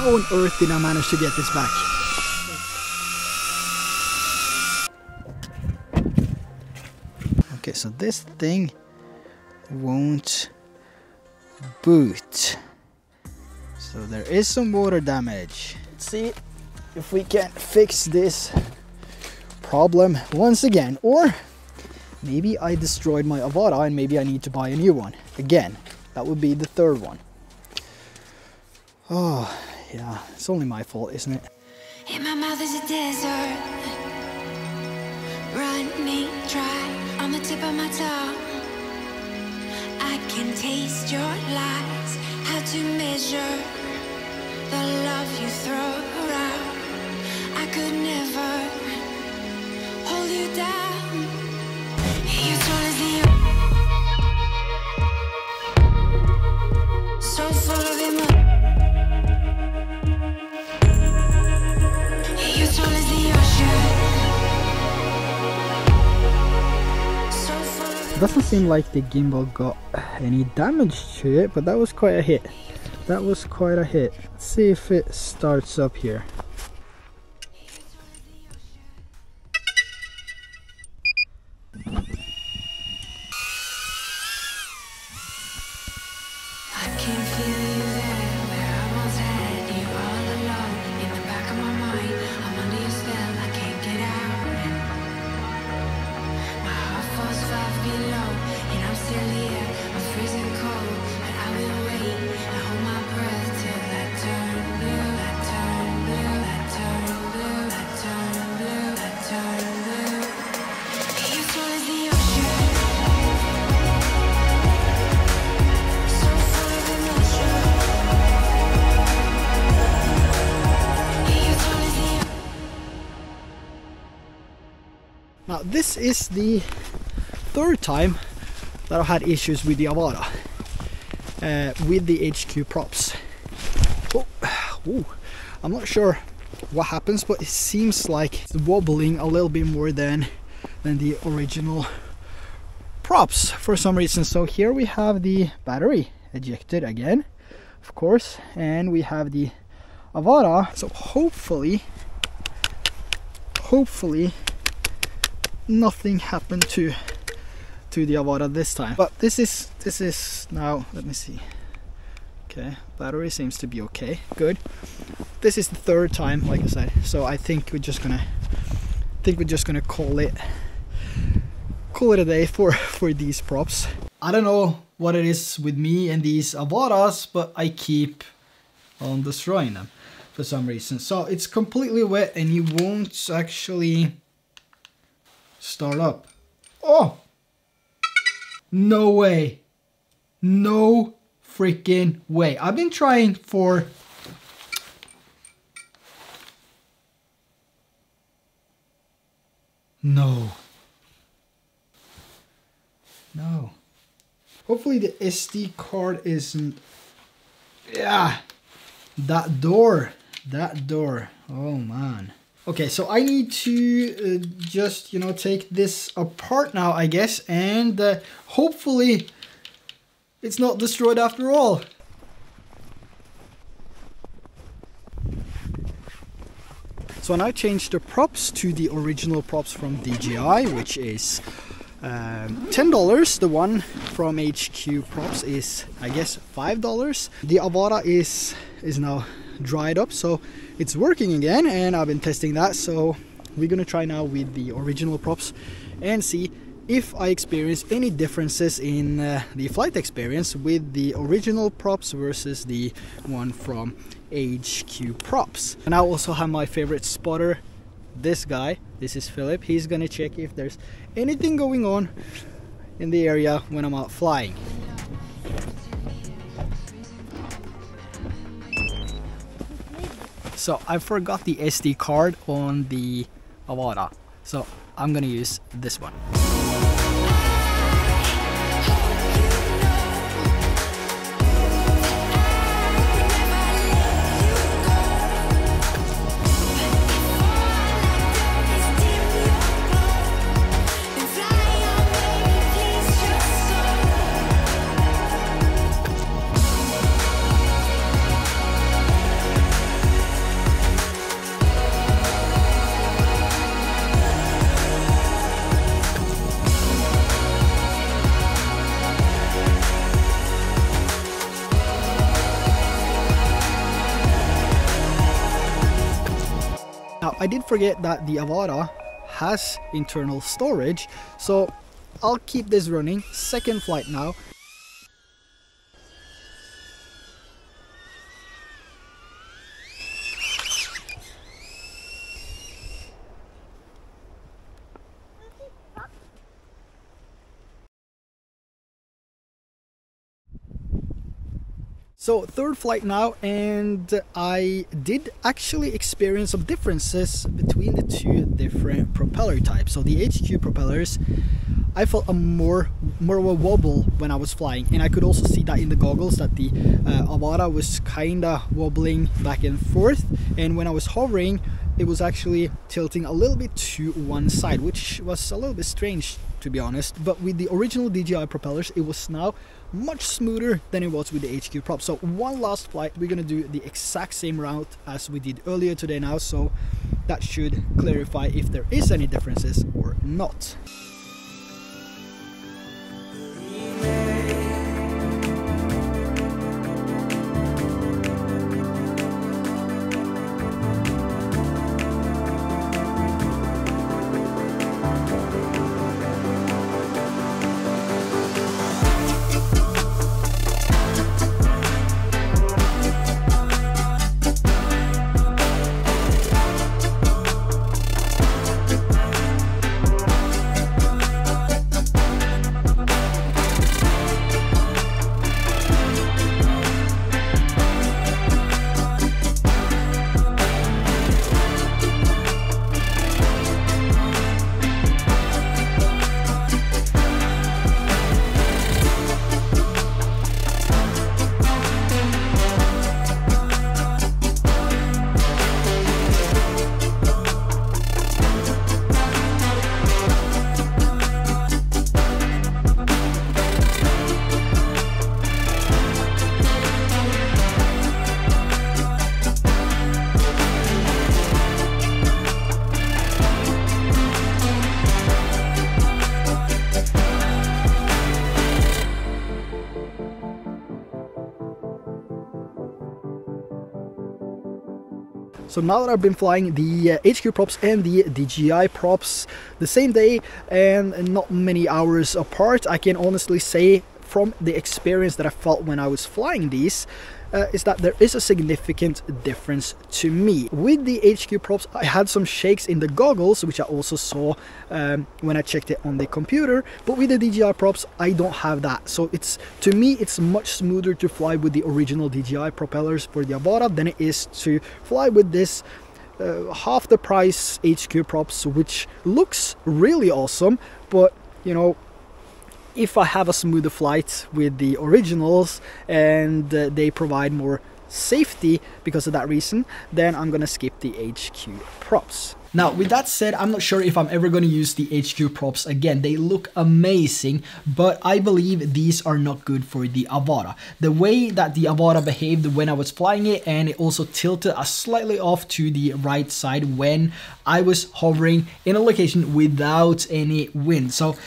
How on earth did I manage to get this back? Okay, so this thing won't boot. So there is some water damage. Let's see if we can fix this problem once again. Or maybe I destroyed my AVATA and maybe I need to buy a new one. Again, that would be the third one. Oh, yeah, it's only my fault, isn't it? In my mouth is a desert, running dry on the tip of my tongue. I can taste your lies, how to measure the love you throw around. I could never hold you down. You're tall as the so full of emotion. You're tall as the ocean. So full of It doesn't seem like the gimbal got any damage to it, but that was quite a hit. That was quite a hit. Let's see if it starts up here. I can feel you there, where I once had you all alone. In the back of my mind, I'm under your spell, I can't get out. My heart falls 5 below, and I'm still here, I'm freezing cold. But I will wait, and hold my breath till I turn blue, I turn blue, I turn blue, I turn blue, I turn blue. You're tall as the ocean. Now this is the third time that I've had issues with the AVATA with the HQ props. Oh, I'm not sure what happens, but it seems like it's wobbling a little bit more than the original props for some reason. So here we have the battery ejected again, of course, and we have the AVATA. So hopefully nothing happened to the AVATA this time. But this is now, let me see. Okay, battery seems to be okay. Good. This is the third time, like I said. So I think we're just gonna call it a day for these props. I don't know what it is with me and these AVATAs, but I keep on destroying them for some reason. So it's completely wet and you won't actually start up. Oh! No way. No freaking way. I've been trying for... No. No. Hopefully the SD card isn't... Yeah. That door. Oh man. Okay, so I need to just, you know, take this apart now, I guess, and hopefully it's not destroyed after all. So I now changed the props to the original props from DJI, which is $10. The one from HQ Props is, I guess, $5. The AVATA is now dried up, so it's working again, and I've been testing that. So we're gonna try now with the original props and see if I experience any differences in the flight experience with the original props versus the one from HQ Props. And I also have my favorite spotter, this guy. This is Philip. He's gonna check if there's anything going on in the area when I'm out flying. So I forgot the SD card on the AVATA, so I'm gonna use this one. I did forget that the AVATA has internal storage, so I'll keep this running. Second flight now. So third flight now, and I did actually experience some differences between the two different propeller types. So the HQ propellers, I felt more of a wobble when I was flying, and I could also see that in the goggles that the AVATA was kinda wobbling back and forth, and when I was hovering it was actually tilting a little bit to one side, which was a little bit strange to be honest. But with the original DJI propellers, it was now much smoother than it was with the HQ prop. So one last flight, we're gonna do the exact same route as we did earlier today now, so that should clarify if there is any differences or not. So now that I've been flying the HQ props and the DJI props the same day and not many hours apart, I can honestly say from the experience that I felt when I was flying these is that there is a significant difference to me. With the HQ props, I had some shakes in the goggles, which I also saw when I checked it on the computer, but with the DJI props I don't have that. So to me it's much smoother to fly with the original DJI propellers for the AVATA than it is to fly with this half the price HQ props, which looks really awesome, but you know, if I have a smoother flight with the originals and they provide more safety because of that reason, then I'm gonna skip the HQ props. Now, with that said, I'm not sure if I'm ever going to use the HQ props again. They look amazing, but I believe these are not good for the AVATA. The way that the AVATA behaved when I was flying it, and it also tilted slightly off to the right side when I was hovering in a location without any wind. So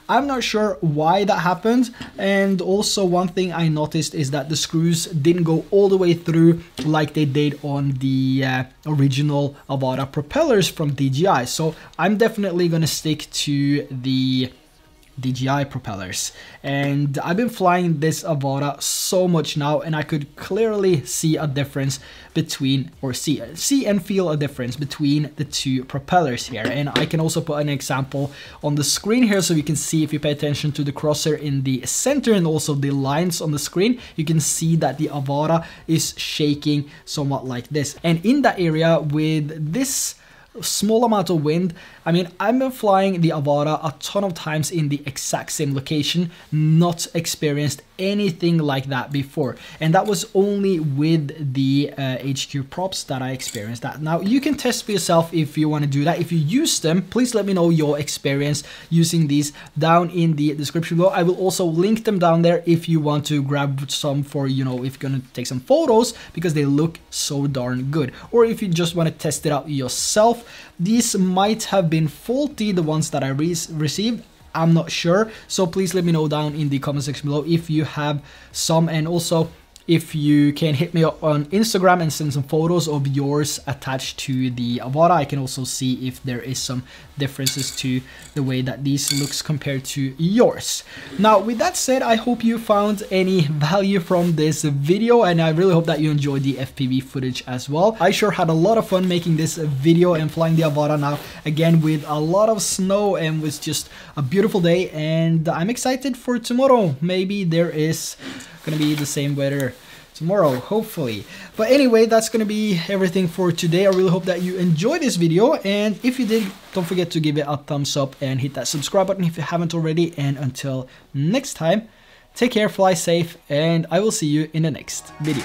I'm not sure why that happened. And also one thing I noticed is that the screws didn't go all the way through like they did on the original AVATA propellers from DJI. So I'm definitely gonna stick to the DJI propellers, and I've been flying this AVATA so much now, and I could clearly see a difference between, or see and feel a difference between the two propellers here. And I can also put an example on the screen here so you can see, if you pay attention to the crosshair in the center and also the lines on the screen, you can see that the AVATA is shaking somewhat like this. And in that area with this small amount of wind, I mean, I've been flying the AVATA a ton of times in the exact same location, not experienced anything like that before, and that was only with the HQ props that I experienced that. Now you can test for yourself if you want to do that. If you use them, please let me know your experience using these down in the description below. I will also link them down there if you want to grab some for, you know, if you're gonna take some photos, because they look so darn good, or if you just want to test it out yourself. These might have been faulty, the ones that I received, I'm not sure, so please let me know down in the comment section below if you have some, and also if you can hit me up on Instagram and send some photos of yours attached to the Avata. I can also see if there is some differences to the way that these looks compared to yours. Now, with that said, I hope you found any value from this video, and I really hope that you enjoyed the FPV footage as well. I sure had a lot of fun making this video and flying the Avata now, again with a lot of snow, and was just a beautiful day, and I'm excited for tomorrow. Maybe there is gonna be the same weather tomorrow, hopefully. But anyway, that's gonna be everything for today. I really hope that you enjoyed this video, and if you did, don't forget to give it a thumbs up and hit that subscribe button if you haven't already. And until next time, take care, fly safe, and I will see you in the next video.